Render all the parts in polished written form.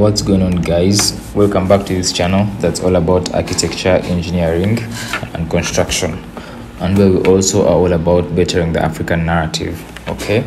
What's going on, guys? Welcome back to this channel that's all about architecture, engineering and construction, and where we also are all about bettering the African narrative. Okay,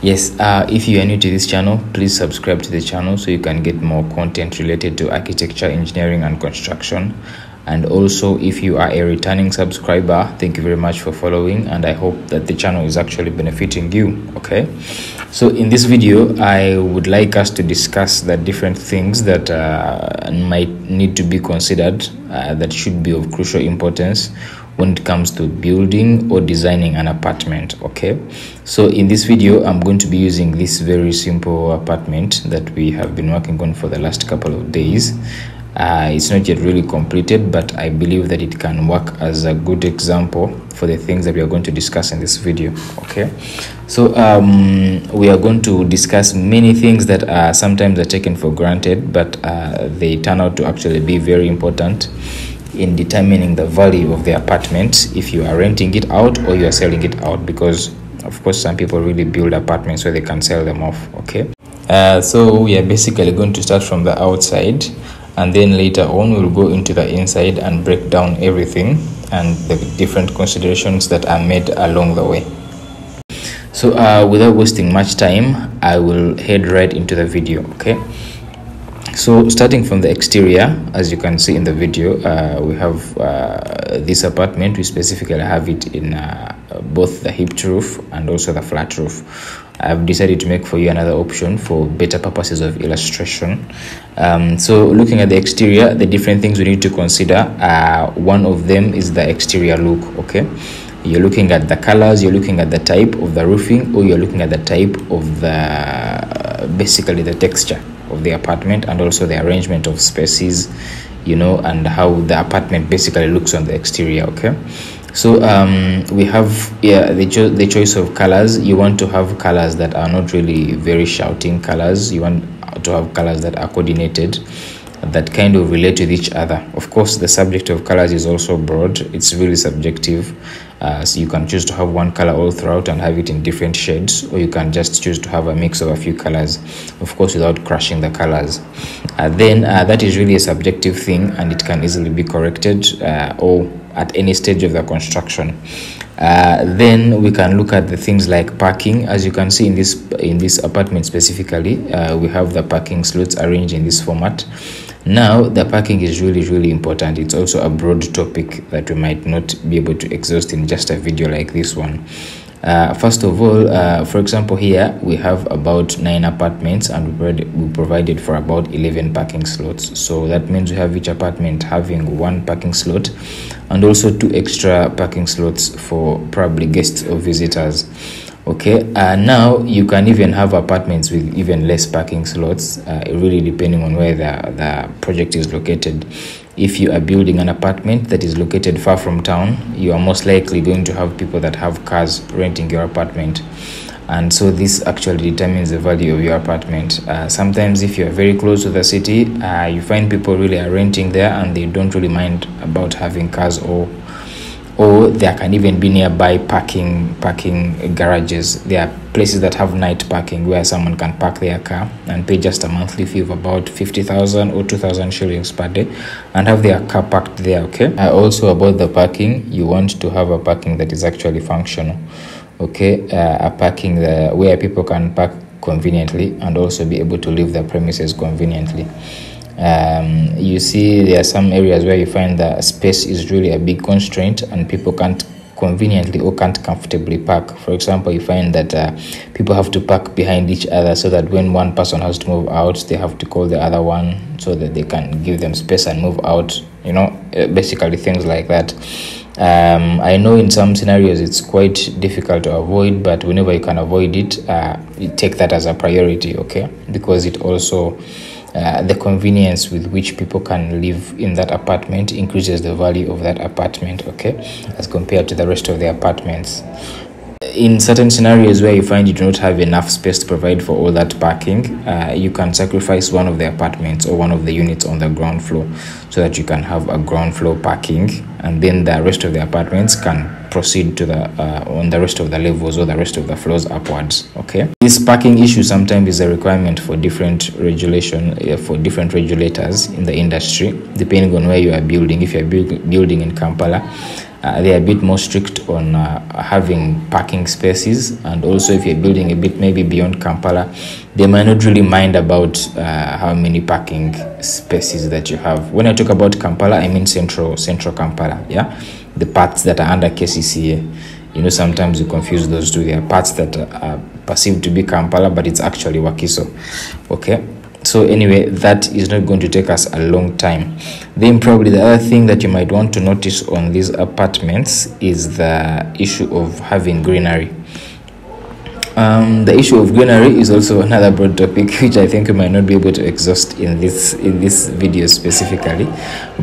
yes, if you are new to this channel, please subscribe to the channel so you can get more content related to architecture, engineering and construction. And also, if you are a returning subscriber, thank you very much for following, and I hope that the channel is actually benefiting you. Okay, so in this video I would like us to discuss the different things that might need to be considered, that should be of crucial importance when it comes to building or designing an apartment. Okay, so in this video I'm going to be using this very simple apartment that we have been working on for the last couple of days. It's not yet really completed, but I believe that it can work as a good example for the things that we are going to discuss in this video. Okay, so we are going to discuss many things that sometimes are taken for granted, but they turn out to actually be very important in determining the value of the apartment if you are renting it out or you are selling it out, because of course some people really build apartments so they can sell them off. Okay, so we are basically going to start from the outside, and then later on we'll go into the inside and break down everything and the different considerations that are made along the way. So without wasting much time, I will head right into the video. Okay, so starting from the exterior, as you can see in the video, we have this apartment. We specifically have it in both the hipped roof and also the flat roof. I've decided to make for you another option for better purposes of illustration. So looking at the exterior, the different things we need to consider, one of them is the exterior look. Okay, you're looking at the colors, you're looking at the type of the roofing, or you're looking at the type of the basically the texture of the apartment, and also the arrangement of spaces, you know, and how the apartment basically looks on the exterior. Okay, so we have the choice of colors. You want to have colors that are not really very shouting colors. You want to have colors that are coordinated, that kind of relate with each other. Of course, the subject of colors is also broad. It's really subjective. So you can choose to have one color all throughout and have it in different shades, or you can just choose to have a mix of a few colors, of course without crashing the colors. Then that is really a subjective thing, and it can easily be corrected or at any stage of the construction. Then we can look at the things like parking. As you can see in this apartment specifically, we have the parking slots arranged in this format. Now the parking is really important. It's also a broad topic that we might not be able to exhaust in just a video like this one. First of all, for example, here we have about 9 apartments, and we provided for about 11 parking slots. So that means we have each apartment having 1 parking slot, and also 2 extra parking slots for probably guests or visitors. Okay, now you can even have apartments with even less parking slots, really depending on where the project is located. If you are building an apartment that is located far from town, you are most likely going to have people that have cars renting your apartment, and so this actually determines the value of your apartment. Sometimes if you are very close to the city, you find people really are renting there and they don't really mind about having cars, or there can even be nearby parking garages. There are places that have night parking where someone can park their car and pay just a monthly fee of about 50,000 or 2,000 shillings per day and have their car parked there. Okay, also about the parking, you want to have a parking that is actually functional. Okay, a parking where people can park conveniently and also be able to leave the premises conveniently. You see, there are some areas where you find that space is really a big constraint and people can't conveniently or can't comfortably park. For example, you find that people have to park behind each other, so that when one person has to move out, they have to call the other one so that they can give them space and move out, you know, basically things like that. I know in some scenarios it's quite difficult to avoid, but whenever you can avoid it, you take that as a priority. Okay, because it also the convenience with which people can live in that apartment increases the value of that apartment, okay, as compared to the rest of the apartments. in certain scenarios where you find you do not have enough space to provide for all that parking, you can sacrifice one of the apartments or one of the units on the ground floor so that you can have a ground floor parking, and then the rest of the apartments can proceed to the on the rest of the levels or the rest of the floors upwards. Okay, this parking issue sometimes is a requirement for different regulation for different regulators in the industry, depending on where you are building. If you are building in Kampala, they are a bit more strict on having parking spaces, and also if you're building a bit maybe beyond Kampala, they might not really mind about how many parking spaces that you have. When I talk about Kampala, I mean central Kampala, yeah, the parts that are under KCCA. You know, sometimes you confuse those two. There are parts that are perceived to be Kampala, but it's actually Wakiso. Okay. So anyway, that is not going to take us a long time. Then probably the other thing that you might want to notice on these apartments is the issue of having greenery. The issue of greenery is also another broad topic, which I think we might not be able to exhaust in this video specifically.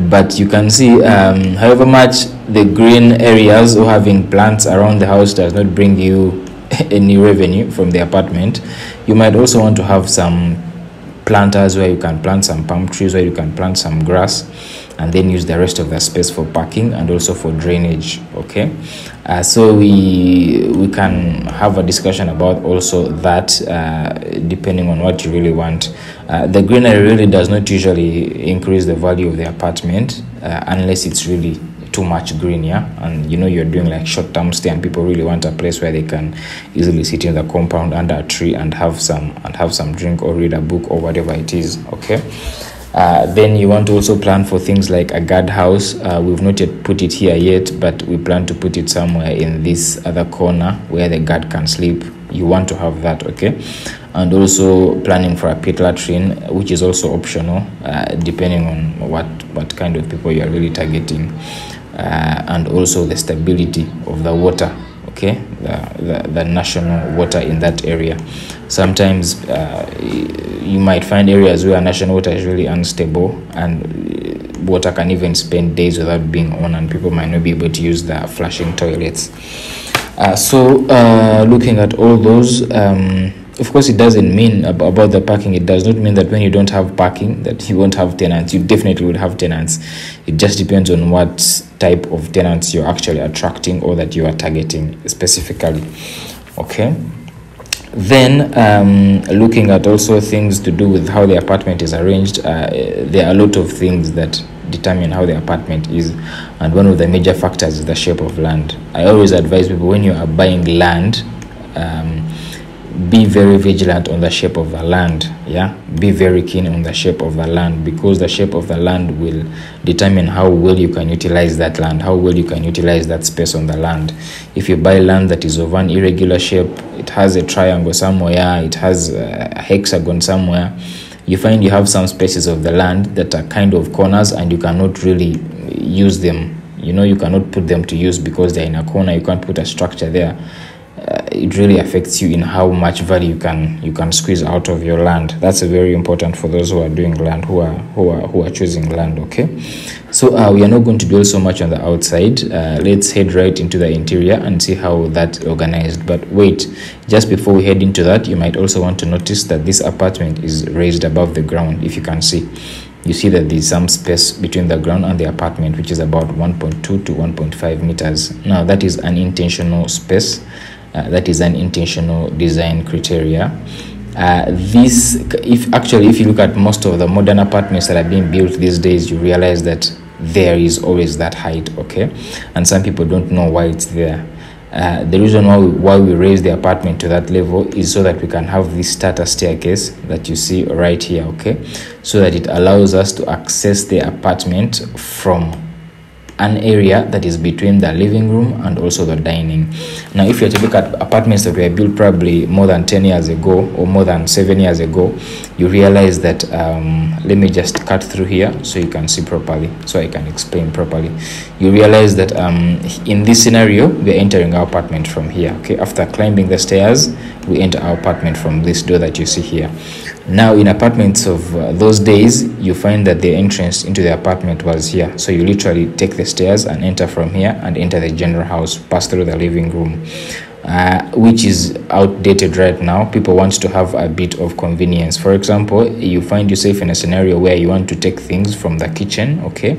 But you can see, however much the green areas or having plants around the house does not bring you any revenue from the apartment, you might also want to have some planters where you can plant some palm trees, where you can plant some grass, and then use the rest of the space for parking and also for drainage. Okay, so we can have a discussion about also that, depending on what you really want. The greenery really does not usually increase the value of the apartment unless it's really too much green, yeah, and you know you're doing like short-term stay and people really want a place where they can easily sit in the compound under a tree and have some drink or read a book or whatever it is. Okay, then you want to also plan for things like a guard house. We've not yet put it here yet, but we plan to put it somewhere in this other corner where the guard can sleep. You want to have that. Okay, and also planning for a pit latrine, which is also optional, depending on what kind of people you are really targeting. And also the stability of the water, okay, the national water in that area. Sometimes you might find areas where national water is really unstable and water can even spend days without being on, and people might not be able to use the flushing toilets. So looking at all those, of course, it doesn't mean about the parking. It does not mean that when you don't have parking that you won't have tenants. You definitely would have tenants. It just depends on what type of tenants you're actually attracting or that you are targeting specifically. Okay. Then looking at also things to do with how the apartment is arranged, there are a lot of things that determine how the apartment is, and one of the major factors is the shape of land. I always advise people, when you are buying land, be very vigilant on the shape of the land. Yeah, be very keen on the shape of the land, because the shape of the land will determine how well you can utilize that land, how well you can utilize that space on the land. If you buy land that is of an irregular shape, it has a triangle somewhere, it has a hexagon somewhere, you find you have some spaces of the land that are kind of corners and you cannot really use them. You know, you cannot put them to use because they're in a corner. You can't put a structure there. It really affects you in how much value you can squeeze out of your land. That's very important for those who are doing land, who are choosing land. Okay, so we are not going to dwell so much on the outside. Let's head right into the interior and see how that's organized. But wait, just before we head into that, you might also want to notice that this apartment is raised above the ground. If you can see, you see that there's some space between the ground and the apartment, which is about 1.2 to 1.5 meters. Now that is an intentional space. That is an intentional design criteria. If you look at most of the modern apartments that are being built these days, you realize that there is always that height. Okay, and some people don't know why it's there. The reason why we raise the apartment to that level is so that we can have this starter staircase that you see right here. Okay, so that it allows us to access the apartment from an area that is between the living room and also the dining. Now, if you have to look at apartments that were built probably more than 10 years ago or more than 7 years ago, you realize that, let me just cut through here so you can see properly, so I can explain properly. You realize that in this scenario, we're entering our apartment from here. Okay, after climbing the stairs, we enter our apartment from this door that you see here. Now, in apartments of those days, you find that the entrance into the apartment was here. So you literally take the stairs and enter from here and enter the general house, pass through the living room. which is outdated right now. People want to have a bit of convenience. For example, you find yourself in a scenario where you want to take things from the kitchen, okay,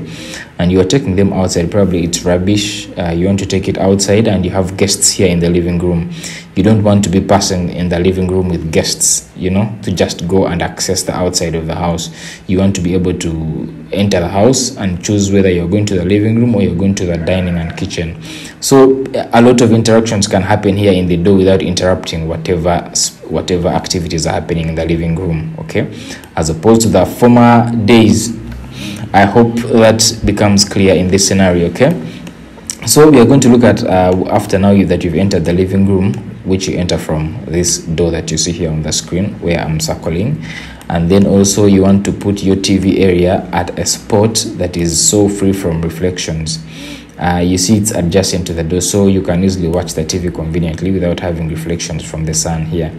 and you are taking them outside. Probably it's rubbish, you want to take it outside, and you have guests here in the living room. You don't want to be passing in the living room with guests, you know, to just go and access the outside of the house. You want to be able to enter the house and choose whether you're going to the living room or you're going to the dining and kitchen. So a lot of interactions can happen here in the door without interrupting whatever activities are happening in the living room, okay, as opposed to the former days. I hope that becomes clear in this scenario, okay. So we are going to look at after now that you've entered the living room, which you enter from this door that you see here on the screen where I'm circling, and then also you want to put your TV area at a spot that is so free from reflections. You see it's adjacent to the door, so you can easily watch the TV conveniently without having reflections from the sun here.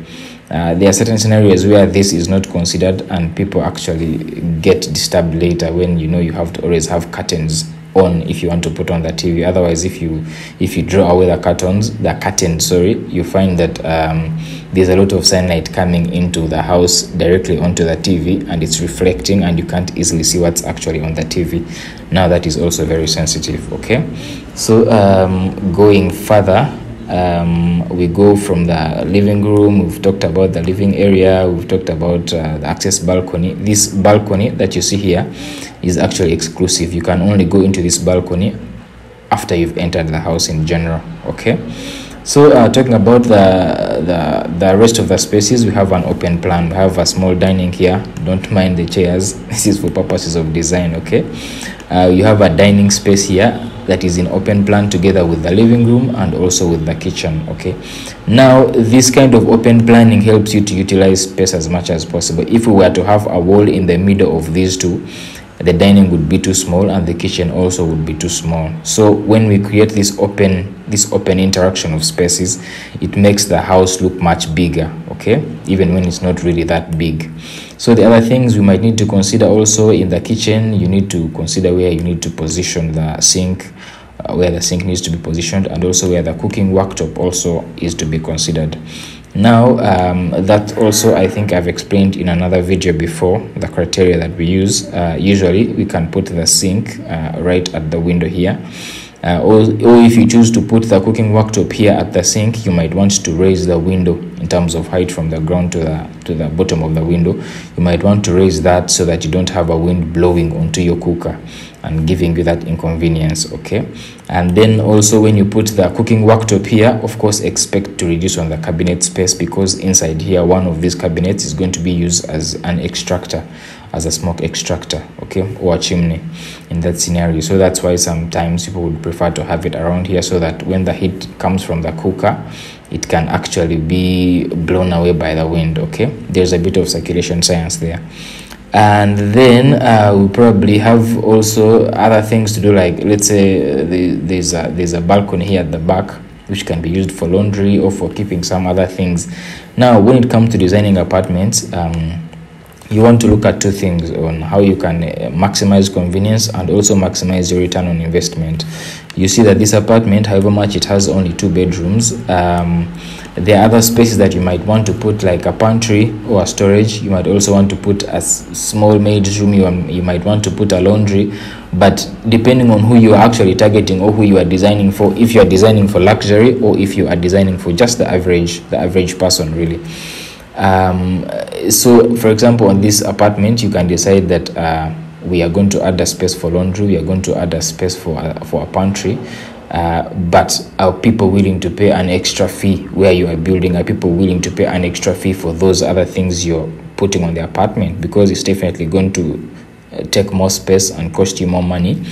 There are certain scenarios where this is not considered, and people actually get disturbed later when you have to always have curtains on if you want to put on the TV. Otherwise, if you draw away the curtain, you find that there's a lot of sunlight coming into the house directly onto the TV, and it's reflecting, and you can't easily see what's actually on the TV. Now that is also very sensitive, okay. So going further, we go from the living room. We've talked about the living area, we've talked about the access balcony. This balcony that you see here is actually exclusive. You can only go into this balcony after you've entered the house in general, okay. So talking about the rest of the spaces, we have an open plan. We have a small dining here. Don't mind the chairs, this is for purposes of design, okay. You have a dining space here that is in open plan together with the living room and also with the kitchen, okay. Now this kind of open planning helps you to utilize space as much as possible. If we were to have a wall in the middle of these two, the dining would be too small and the kitchen also would be too small. So when we create this open interaction of spaces, it makes the house look much bigger, okay, even when it's not really that big. So the other things we might need to consider also in the kitchen, you need to consider where you need to position the sink, where the sink needs to be positioned, and also where the cooking worktop also is to be considered. Now that also I think I've explained in another video before, the criteria that we use. Usually we can put the sink right at the window here, or if you choose to put the cooking worktop here at the sink, you might want to raise the window in terms of height from the ground to the bottom of the window. You might want to raise that so that you don't have a wind blowing onto your cooker and giving you that inconvenience, okay. And then also when you put the cooking worktop here, of course expect to reduce on the cabinet space, because inside here one of these cabinets is going to be used as an extractor, as a smoke extractor, okay, or a chimney in that scenario. So that's why sometimes people would prefer to have it around here, so that when the heat comes from the cooker, it can actually be blown away by the wind, okay. There's a bit of circulation science there. And then we probably have also other things to do, like let's say there's a balcony here at the back which can be used for laundry or for keeping some other things. Now when it comes to designing apartments, you want to look at two things on how you can maximize convenience and also maximize your return on investment. You see that this apartment, however much it has only 2 bedrooms, there are other spaces that you might want to put, like a pantry or a storage. You might also want to put a small maid's room. You might want to put a laundry, but depending on who you are actually targeting or who you are designing for, if you are designing for luxury or if you are designing for just the average person, really. So for example, on this apartment, you can decide that we are going to add a space for laundry, we are going to add a space for a pantry, but are people willing to pay an extra fee where you are building? Are people willing to pay an extra fee for those other things you're putting on the apartment? Because it's definitely going to take more space and cost you more money,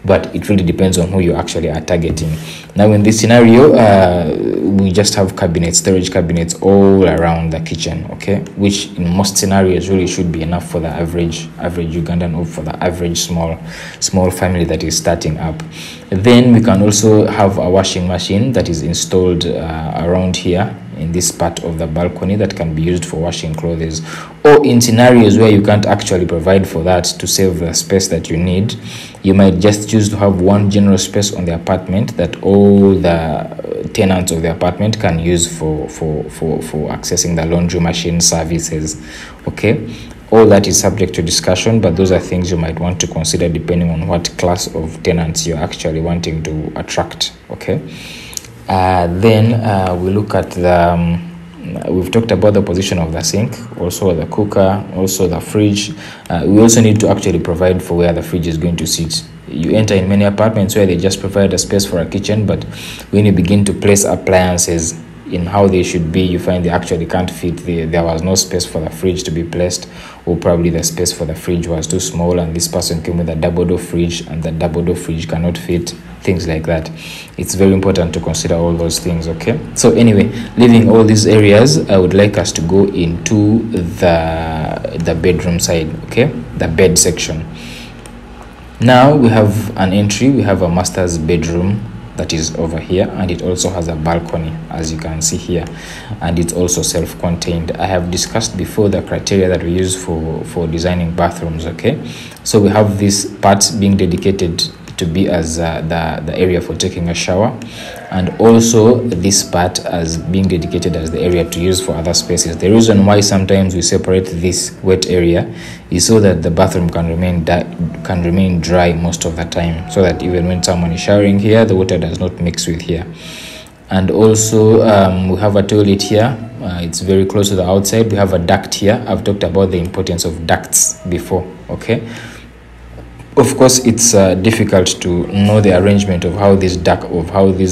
but it really depends on who you actually are targeting. Now in this scenario, we just have storage cabinets all around the kitchen, okay, which in most scenarios really should be enough for the average Ugandan or for the average small family that is starting up. Then we can also have a washing machine that is installed around here in this part of the balcony that can be used for washing clothes. Or in scenarios where you can't actually provide for that to save the space that you need, you might just choose to have one general space on the apartment that all the tenants of the apartment can use for accessing the laundry machine services. Okay, all that is subject to discussion, but those are things you might want to consider depending on what class of tenants you're actually wanting to attract. Okay, then we look at the we've talked about the position of the sink, also the cooker, also the fridge. We also need to actually provide for where the fridge is going to sit. You enter in many apartments where they just provide a space for a kitchen, but when you begin to place appliances in how they should be, you find they actually can't fit. There was no space for the fridge to be placed, or probably the space for the fridge was too small, and this person came with a double door fridge and the double door fridge cannot fit, things like that. It's very important to consider all those things. Okay, so anyway, leaving all these areas, I would like us to go into the bedroom side. Okay, the bed section. Now we have an entry. We have a master's bedroom that is over here, and it also has a balcony, as you can see here, and it's also self-contained. I have discussed before the criteria that we use for designing bathrooms. Okay, so we have this part being dedicated to be as the area for taking a shower, and also this part as being dedicated as the area to use for other spaces. The reason why sometimes we separate this wet area is so that the bathroom can remain dry most of the time, so that even when someone is showering here, the water does not mix with here. And also we have a toilet here. It's very close to the outside. We have a duct here. I've talked about the importance of ducts before. Okay, of course it's difficult to know the arrangement of how this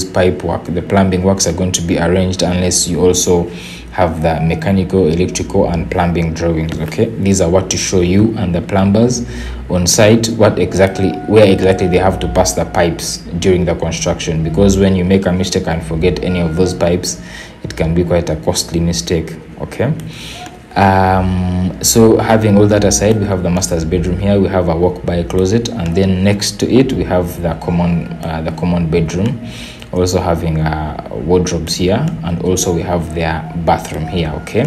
pipe work, the plumbing works are going to be arranged, unless you also have the mechanical, electrical and plumbing drawings. Okay, these are what to show you and the plumbers on site where exactly they have to pass the pipes during the construction, because when you make a mistake and forget any of those pipes, it can be quite a costly mistake. Okay, so having all that aside, we have the master's bedroom here. We have a walk-by closet, and then next to it we have the common bedroom, also having wardrobes here, and also we have their bathroom here. Okay,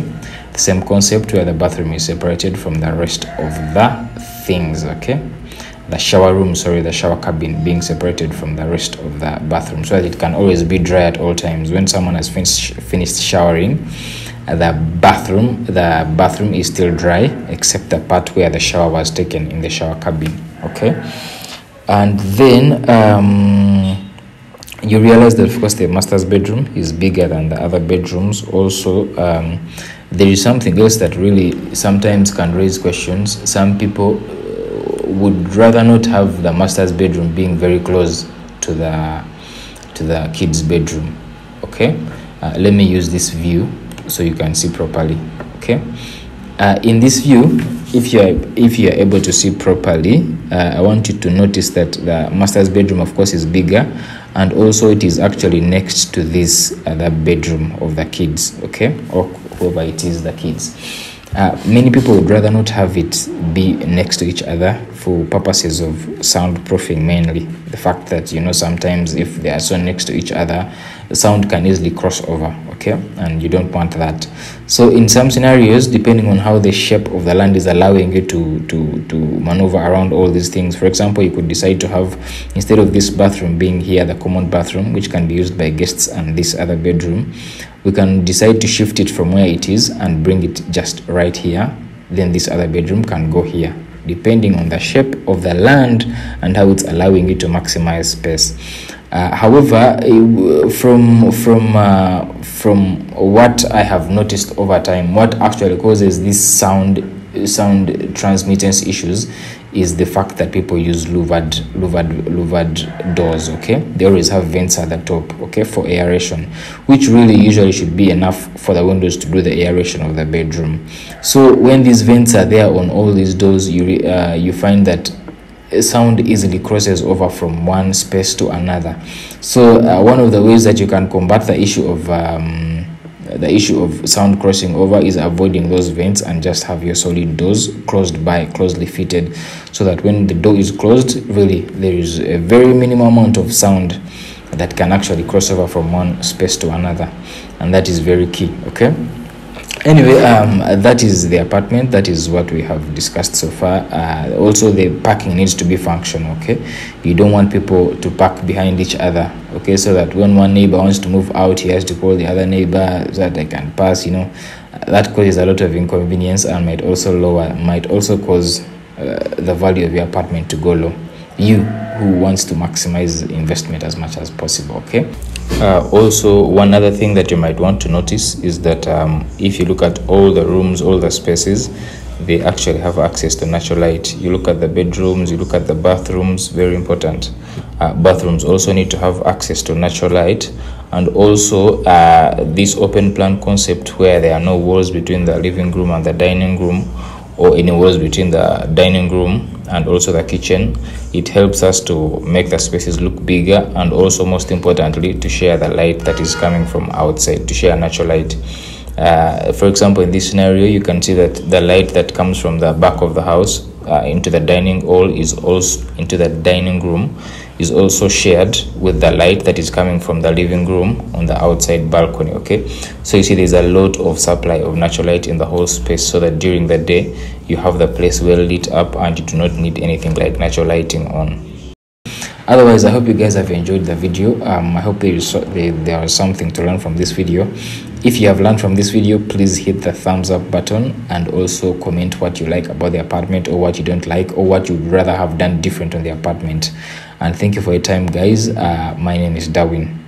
the same concept where the bathroom is separated from the rest of the things. Okay, the shower cabin being separated from the rest of the bathroom, so that it can always be dry at all times. When someone has finished showering, the bathroom is still dry, except the part where the shower was taken in the shower cabin. Okay, and then you realize that of course the master's bedroom is bigger than the other bedrooms. Also, there is something else that really sometimes can raise questions. Some people would rather not have the master's bedroom being very close to the kids' bedroom. Okay, let me use this view so you can see properly. Okay, in this view, if you are able to see properly, I want you to notice that the master's bedroom of course is bigger, and also it is actually next to this other bedroom of the kids. Okay, or whoever it is, the kids. Many people would rather not have it be next to each other for purposes of soundproofing, mainly the fact that sometimes if they are so next to each other, the sound can easily cross over. Okay, and you don't want that. So in some scenarios, depending on how the shape of the land is allowing you to maneuver around all these things, for example, you could decide to have, instead of this bathroom being here, the common bathroom, which can be used by guests, and this other bedroom, we can decide to shift it from where it is and bring it just right here. Then this other bedroom can go here, depending on the shape of the land and how it's allowing you to maximize space. However, from what I have noticed over time, what actually causes this sound transmittance issues is the fact that people use louvered doors. Okay, they always have vents at the top, okay, for aeration, which really usually should be enough for the windows to do the aeration of the bedroom. So when these vents are there on all these doors, you find that sound easily crosses over from one space to another. So one of the ways that you can combat the issue of sound crossing over is avoiding those vents and just have your solid doors closely fitted, so that when the door is closed, really there is a very minimal amount of sound that can actually cross over from one space to another, and that is very key. Okay, Anyway, that is the apartment. That is what we have discussed so far. Also, the parking needs to be functional. Okay, you don't want people to park behind each other. Okay, so that when one neighbor wants to move out, he has to call the other neighbor so that they can pass. You know, that causes a lot of inconvenience and might also cause the value of your apartment to go low. You who wants to maximize investment as much as possible. Okay. Also, one other thing that you might want to notice is that if you look at all the rooms, all the spaces, they actually have access to natural light. You look at the bedrooms, you look at the bathrooms, very important. Bathrooms also need to have access to natural light, and also this open plan concept where there are no walls between the living room and the dining room, or any walls between the dining room and also the kitchen. It helps us to make the spaces look bigger, and also most importantly to share the light that is coming from outside, to share natural light. For example, in this scenario, you can see that the light that comes from the back of the house into the dining hall is also into the dining room is also shared with the light that is coming from the living room on the outside balcony. Okay, so you see there's a lot of supply of natural light in the whole space, so that during the day you have the place well lit up and you do not need anything like natural lighting on. Otherwise, I hope you guys have enjoyed the video. I hope there was something to learn from this video. If you have learned from this video, please hit the thumbs up button, and also comment what you like about the apartment, or what you don't like, or what you'd rather have done different on the apartment. And thank you for your time, guys. My name is DaWinÂi.